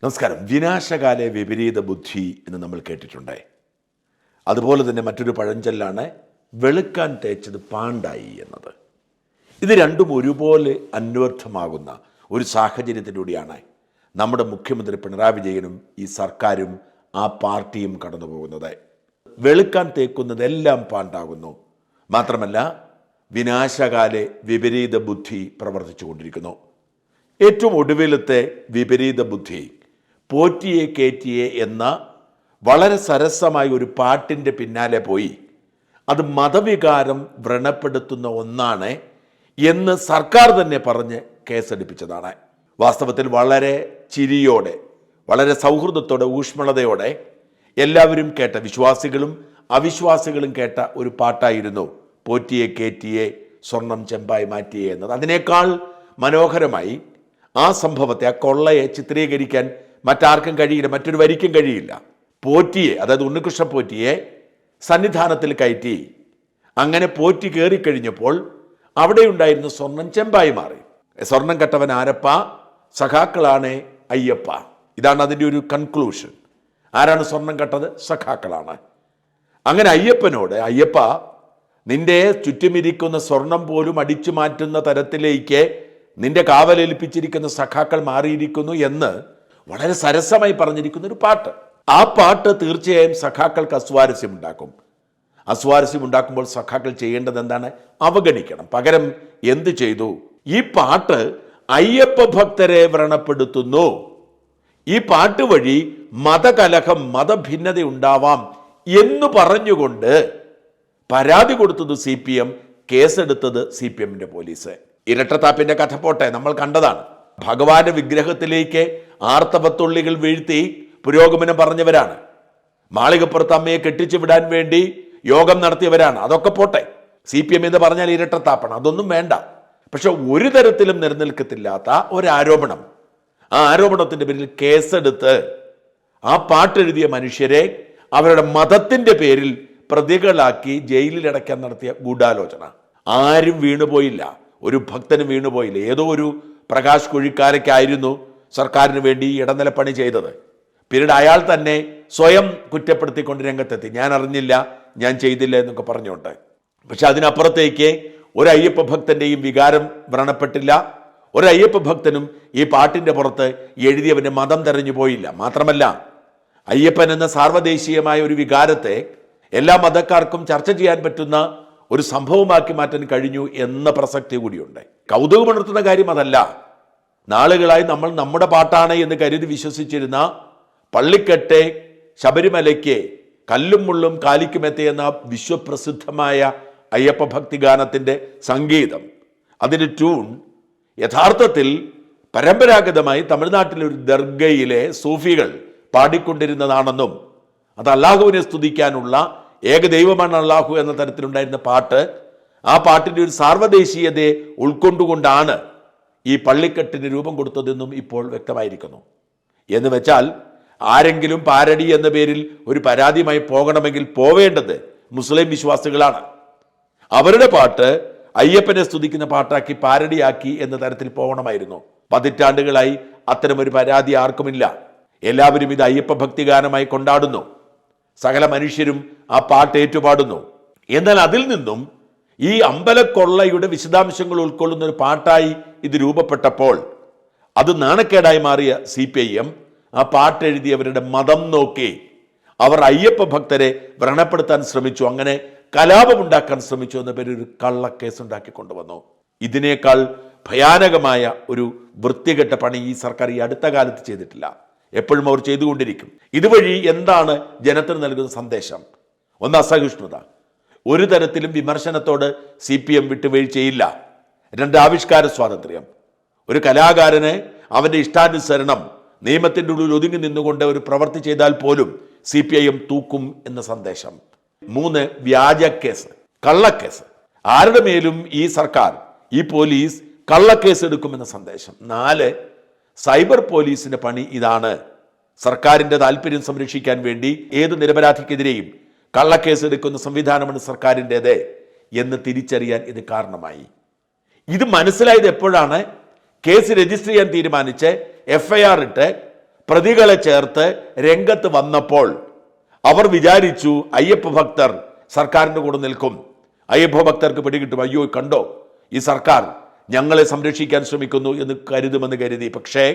നമസ്കാരം. വിനാശകാലെ വിപരീത ബുദ്ധി എന്ന് നമ്മൾ കേട്ടിട്ടുണ്ട്. അതുപോലെ തന്നെ മറ്റൊരു പഴഞ്ചൊല്ലാണ് വെളുക്കാൻ തേച്ചത് പാണ്ടായി എന്നത്. ഇത് രണ്ടും ഒരുപോലെ അന്വർത്ഥമാകുന്ന ഒരു സാഹചര്യത്തിലൂടെയാണ് നമ്മുടെ മുഖ്യമന്ത്രി പിണറായി വിജയനും ഈ സർക്കാരും ആ പാർട്ടിയും കടന്നു പോകുന്നത്. വെളുക്കാൻ തേക്കുന്നതെല്ലാം പാണ്ടാകുന്നു. മാത്രമല്ല വിനാശകാലെ വിപരീത ബുദ്ധി പ്രവർത്തിച്ചു കൊണ്ടിരിക്കുന്നു. ഏറ്റവും ഒടുവിലത്തെ വിപരീത ബുദ്ധി പോറ്റിയെ കേറ്റിയെ എന്ന വളരെ സരസമായ ഒരു പാട്ടിൻ്റെ പിന്നാലെ പോയി അത് മതവികാരം വ്രണപ്പെടുത്തുന്ന ഒന്നാണ് എന്ന് സർക്കാർ തന്നെ പറഞ്ഞ് കേസെടുപ്പിച്ചതാണ്. വാസ്തവത്തിൽ വളരെ ചിരിയോടെ, വളരെ സൗഹൃദത്തോടെ, ഊഷ്മളതയോടെ എല്ലാവരും കേട്ട, വിശ്വാസികളും അവിശ്വാസികളും കേട്ട ഒരു പാട്ടായിരുന്നു പോറ്റിയെ കേറ്റിയെ സ്വർണം ചെമ്പായി മാറ്റിയേ എന്നത്. അതിനേക്കാൾ മനോഹരമായി ആ സംഭവത്തെ, ആ കൊള്ളയെ ചിത്രീകരിക്കാൻ മറ്റാർക്കും കഴിയില്ല, മറ്റൊരു വരിക്കും കഴിയില്ല. പോറ്റിയെ, അതായത് ഉണ്ണികൃഷ്ണ പോറ്റിയെ സന്നിധാനത്തിൽ കയറ്റി അങ്ങനെ പോറ്റി കയറിക്കഴിഞ്ഞപ്പോൾ അവിടെ ഉണ്ടായിരുന്ന സ്വർണം ചെമ്പായി മാറി. സ്വർണം കെട്ടവൻ ആരപ്പ? സഖാക്കളാണ് അയ്യപ്പ. ഇതാണ് അതിൻ്റെ ഒരു കൺക്ലൂഷൻ. ആരാണ് സ്വർണം കെട്ടത്? സഖാക്കളാണ്. അങ്ങനെ അയ്യപ്പനോട്, അയ്യപ്പ നിന്റെ ചുറ്റുമിരിക്കുന്ന സ്വർണം പോലും അടിച്ചു മാറ്റുന്ന തരത്തിലേക്ക് നിന്റെ കാവലേൽപ്പിച്ചിരിക്കുന്ന സഖാക്കൾ മാറിയിരിക്കുന്നു എന്ന് വളരെ സരസമായി പറഞ്ഞിരിക്കുന്ന ഒരു പാട്ട്. ആ പാട്ട് തീർച്ചയായും സഖാക്കൾക്ക് അസ്വാരസ്യം ഉണ്ടാക്കും. അസ്വാരസ്യം ഉണ്ടാക്കുമ്പോൾ സഖാക്കൾ ചെയ്യേണ്ടത് എന്താണ്? അവഗണിക്കണം. പകരം എന്ത് ചെയ്തു? ഈ പാട്ട് അയ്യപ്പ ഭക്തരെ വ്രണപ്പെടുത്തുന്നു. ഈ പാട്ട് വഴി മതകലഹം, മതഭിന്നത ഉണ്ടാവാം എന്ന് പറഞ്ഞുകൊണ്ട് പരാതി കൊടുത്തത് CPM, കേസെടുത്തത് CPMന്റെ പോലീസ്. ഇരട്ടത്താപ്പിന്റെ കഥ പോട്ടെ, നമ്മൾ കണ്ടതാണ്. ഭഗവാന്റെ വിഗ്രഹത്തിലേക്ക് ആർത്തവത്തുള്ളികൾ വീഴ്ത്തി പുരോഗമനം പറഞ്ഞവരാണ്. മാളികപ്പുറത്ത് അമ്മയെ കെട്ടിച്ചു വിടാൻ വേണ്ടി യോഗം നടത്തിയവരാണ്. അതൊക്കെ പോട്ടെ. CPM എന്ന് പറഞ്ഞാൽ ഇരട്ടത്താപ്പാണ്, അതൊന്നും വേണ്ട. പക്ഷെ ഒരു തരത്തിലും നിലനിൽക്കത്തില്ലാത്ത ഒരാരോപണം, ആ ആരോപണത്തിന്റെ പേരിൽ കേസെടുത്ത് ആ പാട്ടെഴുതിയ മനുഷ്യരെ അവരുടെ മതത്തിന്റെ പേരിൽ പ്രതികളാക്കി ജയിലിലടയ്ക്കാൻ നടത്തിയ ഗൂഢാലോചന. ആരും വീണുപോയില്ല, ഒരു ഭക്തനും വീണുപോയില്ല. ഏതോ ഒരു പ്രകാശ് കുഴിക്കാരയ്ക്കായിരുന്നു സർക്കാരിന് വേണ്ടി ഇടനിലപ്പണി ചെയ്തത്. പിന്നീട് അയാൾ തന്നെ സ്വയം കുറ്റപ്പെടുത്തിക്കൊണ്ട് രംഗത്തെത്തി. ഞാൻ അറിഞ്ഞില്ല, ഞാൻ ചെയ്തില്ല എന്നൊക്കെ പറഞ്ഞുകൊണ്ട്. പക്ഷെ അതിനപ്പുറത്തേക്ക് ഒരു അയ്യപ്പ ഭക്തന്റെയും വികാരം വ്രണപ്പെട്ടില്ല. ഒരു അയ്യപ്പ ഭക്തനും ഈ പാട്ടിന്റെ പുറത്ത് എഴുതിയവന്റെ മതം തെരഞ്ഞു പോയില്ല. മാത്രമല്ല അയ്യപ്പൻ എന്ന സാർവദേശീയമായ ഒരു വികാരത്തെ എല്ലാ മതക്കാർക്കും ചർച്ച ചെയ്യാൻ പറ്റുന്ന ഒരു സംഭവമാക്കി മാറ്റാൻ കഴിഞ്ഞു എന്ന പ്രസക്തി കൂടിയുണ്ട്. കൗതുകമുണർത്തുന്ന കാര്യം അതല്ല. നാളുകളായി നമ്മൾ നമ്മുടെ പാട്ടാണ് എന്ന് കരുതി വിശ്വസിച്ചിരുന്ന പള്ളിക്കെട്ടെ ശബരിമലയ്ക്ക് കല്ലും മുള്ളും കാലിക്കുമെത്തെ എന്ന വിശ്വപ്രസിദ്ധമായ അയ്യപ്പ ഭക്തിഗാനത്തിൻ്റെ സംഗീതം, അതിൻ്റെ ട്യൂൺ യഥാർത്ഥത്തിൽ പരമ്പരാഗതമായി തമിഴ്നാട്ടിലെ ഒരു ദർഗയിലെ സൂഫികൾ പാടിക്കൊണ്ടിരുന്നതാണെന്നും അത് അല്ലാഹുവിനെ സ്തുതിക്കാനുള്ള ഏകദൈവമാണ് അല്ലാഹു എന്ന തരത്തിലുണ്ടായിരുന്ന പാട്ട്, ആ പാട്ടിൻ്റെ ഒരു സാർവദേശീയതയെ ഉൾക്കൊണ്ടുകൊണ്ടാണ് ഈ പള്ളിക്കെട്ടിന് രൂപം കൊടുത്തതെന്നും ഇപ്പോൾ വ്യക്തമായിരിക്കുന്നു. എന്ന് വെച്ചാൽ ആരെങ്കിലും പാരഡി എന്ന പേരിൽ ഒരു പരാതിയുമായി പോകണമെങ്കിൽ പോവേണ്ടത് മുസ്ലിം വിശ്വാസികളാണ്. അവരുടെ പാട്ട് അയ്യപ്പനെ സ്തുതിക്കുന്ന പാട്ടാക്കി പാരഡിയാക്കി എന്ന തരത്തിൽ പോകണമായിരുന്നു. പതിറ്റാണ്ടുകളായി അത്തരമൊരു പരാതി ആർക്കുമില്ല. എല്ലാവരും ഇത് അയ്യപ്പ ഭക്തിഗാനമായി കൊണ്ടാടുന്നു. സകല മനുഷ്യരും ആ പാട്ട് ഏറ്റുപാടുന്നു. എന്നാൽ അതിൽ നിന്നും ഈ അമ്പലക്കൊള്ളയുടെ വിശദാംശങ്ങൾ ഉൾക്കൊള്ളുന്ന ഒരു പാട്ടായി ഇത് രൂപപ്പെട്ടപ്പോൾ അത് നാണക്കേടായി മാറിയ CPIM ആ പാട്ടെഴുതിയവരുടെ മതം നോക്കി അവർ അയ്യപ്പ ഭക്തരെ വ്രണപ്പെടുത്താൻ ശ്രമിച്ചു. അങ്ങനെ കലാപമുണ്ടാക്കാൻ ശ്രമിച്ചു എന്ന പേരിൽ ഒരു കള്ളക്കേസ് ഉണ്ടാക്കി കൊണ്ടുവന്നു. ഇതിനേക്കാൾ ഭയാനകമായ ഒരു വൃത്തികെട്ട പണി ഈ സർക്കാർ ഈ അടുത്ത കാലത്ത് ചെയ്തിട്ടില്ല. എപ്പോഴും അവർ ചെയ്തുകൊണ്ടിരിക്കും. ഇതുവഴി എന്താണ് ജനത്തിന് നൽകുന്ന സന്ദേശം? ഒന്ന്, അസഹിഷ്ണുത. ഒരു തരത്തിലും വിമർശനത്തോട് CPM വിട്ടുവീഴ്ചയില്ല. രണ്ട്, ആവിഷ്കാര സ്വാതന്ത്ര്യം. ഒരു കലാകാരന് അവൻ്റെ ഇഷ്ടാനുസരണം നിയമത്തിൻ്റെ ഉള്ളിൽ ഒതുങ്ങി നിന്നുകൊണ്ട് ഒരു പ്രവൃത്തി ചെയ്താൽ പോലും CPIM തൂക്കും എന്ന സന്ദേശം. മൂന്ന്, വ്യാജക്കേസ്, കള്ളക്കേസ്. ആരുടെ മേലും ഈ സർക്കാർ, ഈ പോലീസ് കള്ളക്കേസ് എടുക്കുമെന്ന സന്ദേശം. നാല്, സൈബർ പോലീസിന്റെ പണി ഇതാണ്. സർക്കാരിൻ്റെ താല്പര്യം സംരക്ഷിക്കാൻ വേണ്ടി ഏത് നിരപരാധിക്കെതിരെയും കള്ളക്കേസ് എടുക്കുന്ന സംവിധാനമാണ് സർക്കാരിൻ്റെത് എന്ന് തിരിച്ചറിയാൻ ഇത് കാരണമായി. ഇത് മനസ്സിലായത് എപ്പോഴാണ്? കേസ് രജിസ്റ്റർ ചെയ്യാൻ തീരുമാനിച്ച് FIR ഇട്ട് പ്രതികളെ ചേർത്ത് രംഗത്ത് വന്നപ്പോൾ അവർ വിചാരിച്ചു അയ്യപ്പ ഭക്തർ സർക്കാരിൻ്റെ കൂടെ നിൽക്കും, അയ്യപ്പ ഭക്തർക്ക് പിടികിട്ടും, അയ്യോ കണ്ടോ ഈ സർക്കാർ ഞങ്ങളെ സംരക്ഷിക്കാൻ ശ്രമിക്കുന്നു എന്ന് കരുതുമെന്ന് കരുതി. പക്ഷേ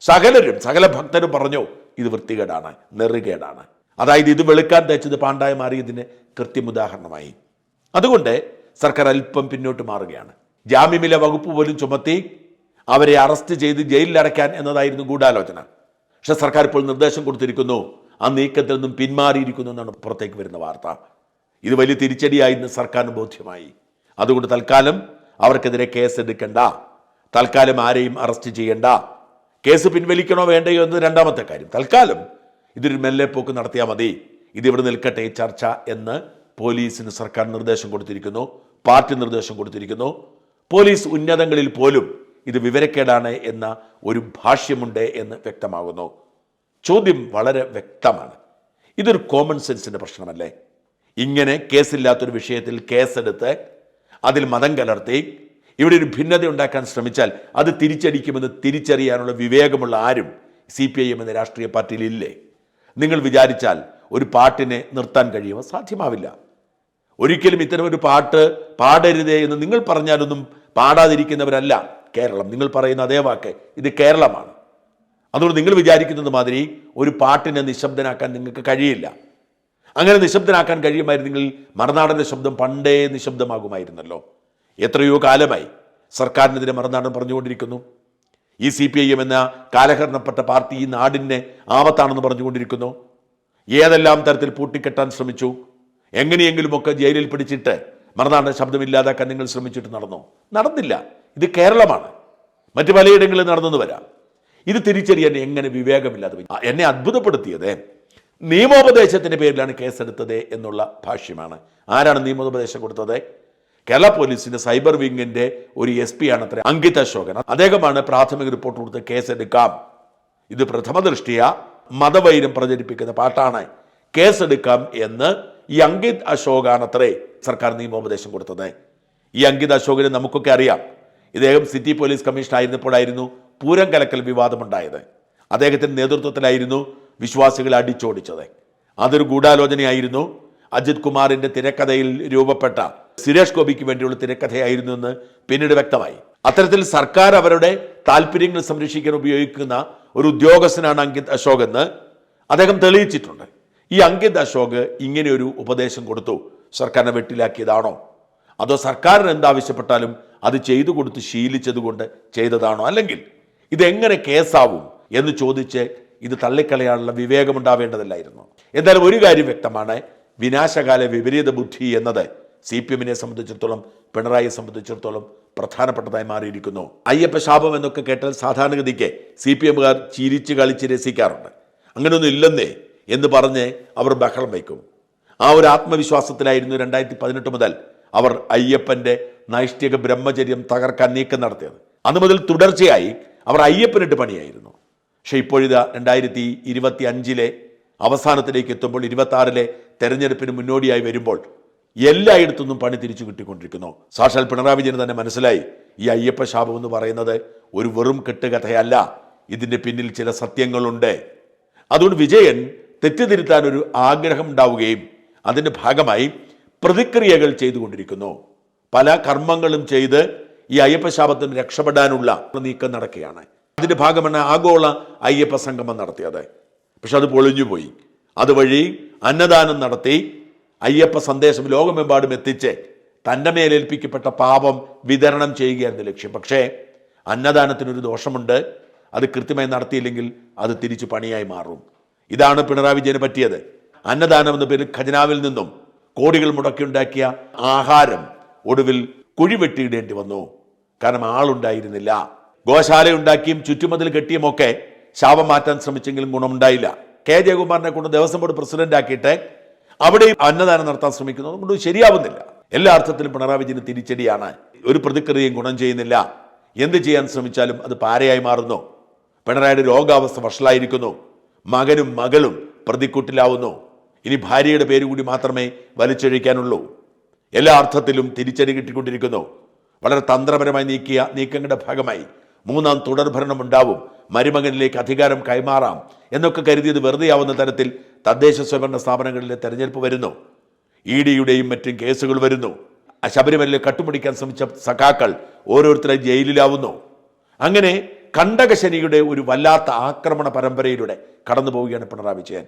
സകല ഭക്തരും പറഞ്ഞു ഇത് വൃത്തികേടാണ്, നെറുകേടാണ്. അതായത് ഇത് വെളുക്കാൻ തേച്ചത് പാണ്ടായി മാറിയതിന് കൃത്യമുദാഹരണമായി. അതുകൊണ്ട് സർക്കാർ അല്പം പിന്നോട്ട് മാറുകയാണ്. ജാമ്യമില്ല വകുപ്പ് പോലും ചുമത്തി അവരെ അറസ്റ്റ് ചെയ്ത് ജയിലിലടയ്ക്കാൻ എന്നതായിരുന്നു ഗൂഢാലോചന. പക്ഷെ സർക്കാർ ഇപ്പോൾ നിർദ്ദേശം കൊടുത്തിരിക്കുന്നു, ആ നീക്കത്തിൽ നിന്നും പിന്മാറിയിരിക്കുന്നു എന്നാണ് പുറത്തേക്ക് വരുന്ന വാർത്ത. ഇത് വലിയ തിരിച്ചടിയായിരുന്നു സർക്കാരിന് ബോധ്യമായി. അതുകൊണ്ട് തൽക്കാലം അവർക്കെതിരെ കേസെടുക്കണ്ട, തൽക്കാലം ആരെയും അറസ്റ്റ് ചെയ്യണ്ട, കേസ് പിൻവലിക്കണോ വേണ്ടയോ എന്ന് രണ്ടാമത്തെ കാര്യം. തൽക്കാലം ഇതൊരു മെല്ലെ പോക്ക് നടത്തിയാൽ മതി, ഇതിവിടെ നിൽക്കട്ടെ ചർച്ച എന്ന് പോലീസിന് സർക്കാർ നിർദ്ദേശം കൊടുത്തിരിക്കുന്നു, പാർട്ടി നിർദ്ദേശം കൊടുത്തിരിക്കുന്നു. പോലീസ് ഉന്നതങ്ങളിൽ പോലും ഇത് വിവരക്കേടാണ് എന്ന ഒരു ഭാഷ്യമുണ്ട് എന്ന് വ്യക്തമാകുന്നു. ചോദ്യം വളരെ വ്യക്തമാണ്, ഇതൊരു കോമൺ സെൻസിൻ്റെ പ്രശ്നമല്ലേ? ഇങ്ങനെ കേസില്ലാത്തൊരു വിഷയത്തിൽ കേസെടുത്ത് അതിൽ മതം കലർത്തി ഇവിടെ ഒരു ഭിന്നത ഉണ്ടാക്കാൻ ശ്രമിച്ചാൽ അത് തിരിച്ചടിക്കുമെന്ന് തിരിച്ചറിയാനുള്ള വിവേകമുള്ള ആരും CPIM എന്ന രാഷ്ട്രീയ പാർട്ടിയിൽ ഇല്ലേ? നിങ്ങൾ വിചാരിച്ചാൽ ഒരു പാട്ടിനെ നിർത്താൻ കഴിയുമോ? സാധ്യമാവില്ല. ഒരിക്കലും ഇത്തരം ഒരു പാട്ട് പാടരുതേ എന്ന് നിങ്ങൾ പറഞ്ഞാലൊന്നും പാടാതിരിക്കുന്നവരല്ല കേരളം. നിങ്ങൾ പറയുന്ന അതേ വാക്ക്, ഇത് കേരളമാണ്. അതുകൊണ്ട് നിങ്ങൾ വിചാരിക്കുന്നത് മാതിരി ഒരു പാട്ടിനെ നിശബ്ദനാക്കാൻ നിങ്ങൾക്ക് കഴിയില്ല. അങ്ങനെ നിശബ്ദനാക്കാൻ കഴിയുമായിരുന്നെങ്കിൽ മറുനാടൻ്റെ ശബ്ദം പണ്ടേ നിശബ്ദമാകുമായിരുന്നല്ലോ. എത്രയോ കാലമായി സർക്കാരിനെതിരെ മറുനാടൻ പറഞ്ഞുകൊണ്ടിരിക്കുന്നു. ഈ CPIM എന്ന കാലഹരണപ്പെട്ട പാർട്ടി ഈ നാടിനെ ആപത്താണെന്ന് പറഞ്ഞുകൊണ്ടിരിക്കുന്നു. ഏതെല്ലാം തരത്തിൽ പൂട്ടിക്കെട്ടാൻ ശ്രമിച്ചു, എങ്ങനെയെങ്കിലുമൊക്കെ ജയിലിൽ പിടിച്ചിട്ട് മറുനാടൻ ശബ്ദമില്ലാതാക്കാൻ നിങ്ങൾ ശ്രമിച്ചിട്ട് നടന്നില്ല. ഇത് കേരളമാണ്, മറ്റു പലയിടങ്ങളിൽ നടന്നെന്ന് വരാം. ഇത് തിരിച്ചറിയാൻ എങ്ങനെ വിവേകമില്ലാതെ പോയി? എന്നെ അത്ഭുതപ്പെടുത്തിയത് നിയമോപദേശത്തിന്റെ പേരിലാണ് കേസെടുത്തത് എന്നുള്ള ഭാഷ്യമാണ്. ആരാണ് നിയമോപദേശം കൊടുത്തത്? കേരള പോലീസിന്റെ സൈബർ വിങ്ങിന്റെ ഒരു SP ആണത്ര അങ്കിത് അശോകൻ. അദ്ദേഹമാണ് പ്രാഥമിക റിപ്പോർട്ട് കൊടുത്ത് കേസെടുക്കാം, ഇത് പ്രഥമ ദൃഷ്ടിയ മതവൈരം പ്രചരിപ്പിക്കുന്ന പാട്ടാണ്, കേസെടുക്കാം എന്ന് ഈ അങ്കിത് അശോകാണത്രേ സർക്കാർ നിയമോപദേശം കൊടുത്തത്. ഈ അങ്കിത് അശോകനെ നമുക്കൊക്കെ അറിയാം. ഇദ്ദേഹം സിറ്റി പോലീസ് കമ്മീഷണർ ആയിരുന്നപ്പോഴായിരുന്നു പൂരം കലക്കൽ വിവാദമുണ്ടായത്. അദ്ദേഹത്തിന്റെ നേതൃത്വത്തിലായിരുന്നു വിശ്വാസികളെ അടിച്ചോടിച്ചത്. അതൊരു ഗൂഢാലോചനയായിരുന്നു. അജിത് കുമാറിന്റെ തിരക്കഥയിൽ രൂപപ്പെട്ട സുരേഷ് ഗോപിക്ക് വേണ്ടിയുള്ള തിരക്കഥയായിരുന്നു എന്ന് പിന്നീട് വ്യക്തമായി. അത്തരത്തിൽ സർക്കാർ അവരുടെ താല്പര്യങ്ങൾ സംരക്ഷിക്കാൻ ഉപയോഗിക്കുന്ന ഒരു ഉദ്യോഗസ്ഥനാണ് അങ്കിത് അശോക് എന്ന് അദ്ദേഹം തെളിയിച്ചിട്ടുണ്ട്. ഈ അങ്കിത് അശോക് ഇങ്ങനെ ഒരു ഉപദേശം കൊടുത്തു, സർക്കാരിനെ വെട്ടിലാക്കിയതാണോ, അതോ സർക്കാരിന് എന്താവശ്യപ്പെട്ടാലും അത് ചെയ്തു കൊടുത്ത് ശീലിച്ചതുകൊണ്ട് ചെയ്തതാണോ, അല്ലെങ്കിൽ ഇതെങ്ങനെ കേസാവും എന്ന് ചോദിച്ച് ഇത് തള്ളിക്കളയാനുള്ള വിവേകമുണ്ടാവേണ്ടതല്ലായിരുന്നു? എന്തായാലും ഒരു കാര്യം വ്യക്തമാണ്, വിനാശകാല വിപരീത ബുദ്ധി എന്നത് CPIM-നെ സംബന്ധിച്ചിടത്തോളം, പിണറായിയെ സംബന്ധിച്ചിടത്തോളം പ്രധാനപ്പെട്ടതായി മാറിയിരിക്കുന്നു. അയ്യപ്പ ശാപം എന്നൊക്കെ കേട്ടാൽ സാധാരണഗതിക്ക് CPM-കാർ ചിരിച്ച് കളിച്ച് രസിക്കാറുണ്ട്. അങ്ങനെയൊന്നും ഇല്ലെന്നേ എന്ന് പറഞ്ഞ് അവർ ബഹളം വയ്ക്കും. ആ ഒരു ആത്മവിശ്വാസത്തിലായിരുന്നു 2018 മുതൽ അവർ അയ്യപ്പൻ്റെ നൈഷ്ഠിക ബ്രഹ്മചര്യം തകർക്കാൻ നീക്കം നടത്തിയത്. അന്ന് മുതൽ തുടർച്ചയായി അവർ അയ്യപ്പനിട്ട് പണിയായിരുന്നു. പക്ഷേ ഇപ്പോഴിത് 2025 അവസാനത്തിലേക്ക് എത്തുമ്പോൾ 26 തെരഞ്ഞെടുപ്പിന് മുന്നോടിയായി വരുമ്പോൾ എല്ലായിടത്തുനിന്നും പണി തിരിച്ചു കിട്ടിക്കൊണ്ടിരിക്കുന്നു. സാക്ഷാൽ പിണറായി വിജയന് തന്നെ മനസ്സിലായി, ഈ അയ്യപ്പ ശാപം എന്ന് പറയുന്നത് ഒരു വെറും കെട്ടുകഥയല്ല, ഇതിൻ്റെ പിന്നിൽ ചില സത്യങ്ങളുണ്ട്. അതുകൊണ്ട് വിജയൻ തെറ്റിതിരുത്താൻ ഒരു ആഗ്രഹം ഉണ്ടാവുകയും അതിൻ്റെ ഭാഗമായി പ്രതിക്രിയകൾ ചെയ്തുകൊണ്ടിരിക്കുന്നു. പല കർമ്മങ്ങളും ചെയ്ത് ഈ അയ്യപ്പ ശാപത്തിന് രക്ഷപ്പെടാനുള്ള നീക്കം നടക്കുകയാണ്. അതിൻ്റെ ഭാഗമാണ് ആഗോള അയ്യപ്പ സംഗമം നടത്തിയത്. പക്ഷെ അത് പൊളിഞ്ഞുപോയി. അതുവഴി അന്നദാനം നടത്തി അയ്യപ്പ സന്ദേശം ലോകമെമ്പാടും എത്തിച്ച് തൻ്റെ മേലേൽപ്പിക്കപ്പെട്ട പാപം വിതരണം ചെയ്യുകയായിരുന്നു ലക്ഷ്യം. പക്ഷേ അന്നദാനത്തിനൊരു ദോഷമുണ്ട്, അത് കൃത്യമായി നടത്തിയില്ലെങ്കിൽ അത് തിരിച്ചു പണിയായി മാറും. ഇതാണ് പിണറായി വിജയന് പറ്റിയത്. അന്നദാനം എന്ന പേരിൽ ഖജനാവിൽ നിന്നും കോടികൾ മുടക്കിയുണ്ടാക്കിയ ആഹാരം ഒടുവിൽ കുഴിവെട്ടിയിടേണ്ടി വന്നു. കാരണം ആളുണ്ടായിരുന്നില്ല. ഗോശാല ഉണ്ടാക്കിയും ചുറ്റുമതിൽ കെട്ടിയുമൊക്കെ ശാപം മാറ്റാൻ ശ്രമിച്ചെങ്കിലും ഗുണമുണ്ടായില്ല. കെ ജയകുമാറിനെ കൊണ്ട് ദേവസ്വം ബോർഡ് പ്രസിഡന്റ് ആക്കിയിട്ട് അവിടെ അന്നദാനം നടത്താൻ ശ്രമിക്കുന്നത് കൊണ്ട് ശരിയാവുന്നില്ല. എല്ലാ അർത്ഥത്തിലും പിണറായി വിജയന് തിരിച്ചടിയാണ്. ഒരു പ്രതിക്രിയയും ഗുണം ചെയ്യുന്നില്ല. എന്ത് ചെയ്യാൻ ശ്രമിച്ചാലും അത് പാരയായി മാറുന്നു. പിണറായിയുടെ രോഗാവസ്ഥ വഷളായിരിക്കുന്നു. മകനും മകളും പ്രതിക്കൂട്ടിലാവുന്നു. ഇനി ഭാര്യയുടെ പേര് കൂടി മാത്രമേ വലിച്ചൊഴിക്കാനുള്ളൂ. എല്ലാ അർത്ഥത്തിലും തിരിച്ചടി കിട്ടിക്കൊണ്ടിരിക്കുന്നു. വളരെ തന്ത്രപരമായി നീക്കിയ നീക്കങ്ങളുടെ ഭാഗമായി 3ാം തുടർഭരണം ഉണ്ടാവും. മരുമകനിലേക്ക് അധികാരം കൈമാറാം എന്നൊക്കെ കരുതിയത് വെറുതെയാവുന്ന തരത്തിൽ തദ്ദേശ സ്വയംഭരണ സ്ഥാപനങ്ങളിലെ തെരഞ്ഞെടുപ്പ് വരുന്നു. ED-യുടെയും മറ്റും കേസുകൾ വരുന്നു. ശബരിമലയിൽ കട്ടുപിടിക്കാൻ ശ്രമിച്ച സഖാക്കൾ ഓരോരുത്തരായി ജയിലിലാവുന്നു. അങ്ങനെ കണ്ടകശനിയുടെ ഒരു വല്ലാത്ത ആക്രമണ പരമ്പരയിലൂടെ കടന്നു പോവുകയാണ് പിണറായി വിജയൻ.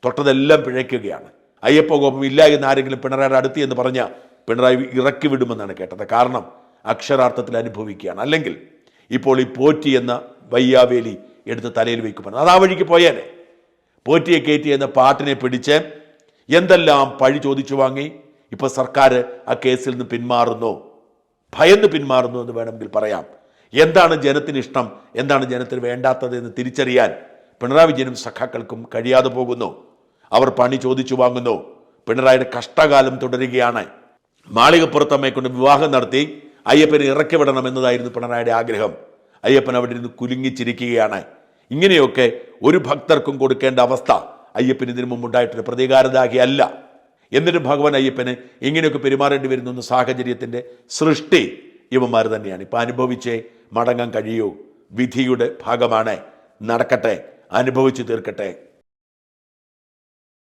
തൊട്ടതെല്ലാം പിഴയ്ക്കുകയാണ്. അയ്യപ്പ കോപം ഇല്ല എന്ന് ആരെങ്കിലും പിണറായിയുടെ അടുത്ത് എന്ന് പറഞ്ഞ പിണറായി ഇറക്കി വിടുമെന്നാണ് കേട്ടത്. കാരണം അക്ഷരാർത്ഥത്തിൽ അനുഭവിക്കുകയാണ്. അല്ലെങ്കിൽ ഇപ്പോൾ ഈ പോറ്റി എന്ന വയ്യാവേലി എടുത്ത് തലയിൽ വയ്ക്കുമെന്ന് അത് ആ വഴിക്ക് പോയാലേ. പോറ്റിയെ കയറ്റി എന്ന പാട്ടിനെ പിടിച്ച് എന്തെല്ലാം പഴി ചോദിച്ചു വാങ്ങി. ഇപ്പോൾ സർക്കാർ ആ കേസിൽ നിന്ന് പിന്മാറുന്നു, ഭയന്ന് പിന്മാറുന്നു എന്ന് വേണമെങ്കിൽ പറയാം. എന്താണ് ജനത്തിന് ഇഷ്ടം, എന്താണ് ജനത്തിന് വേണ്ടാത്തത് എന്ന് തിരിച്ചറിയാൻ പിണറായി വിജയനും സഖാക്കൾക്കും കഴിയാതെ പോകുന്നു. അവർ പണി ചോദിച്ചു വാങ്ങുന്നു. പിണറായിയുടെ കഷ്ടകാലം തുടരുകയാണ്. മാളികപ്പുറത്തമ്മയെ കൊണ്ട് വിവാഹം നടത്തി അയ്യപ്പനെ ഇറക്കി വിടണം എന്നതായിരുന്നു പിണറായിയുടെ ആഗ്രഹം. അയ്യപ്പൻ അവിടെ ഇരുന്ന് കുലുങ്ങിച്ചിരിക്കുകയാണ്. ഇങ്ങനെയൊക്കെ ഒരു ഭക്തർക്കും കൊടുക്കേണ്ട അവസ്ഥ അയ്യപ്പന് ഇതിനു മുമ്പുണ്ടായിട്ടൊരു പ്രതികാരദാഹിയല്ല. എന്നിട്ടും ഭഗവാൻ അയ്യപ്പന് ഇങ്ങനെയൊക്കെ പെരുമാറേണ്ടി വരുന്ന ഒരു സാഹചര്യത്തിൻ്റെ സൃഷ്ടി ഇവന്മാർ തന്നെയാണ്. ഇപ്പം അനുഭവിച്ചേ മടങ്ങാൻ കഴിയൂ. വിധിയുടെ ഭാഗമാണ്. നടക്കട്ടെ, അനുഭവിച്ചു തീർക്കട്ടെ.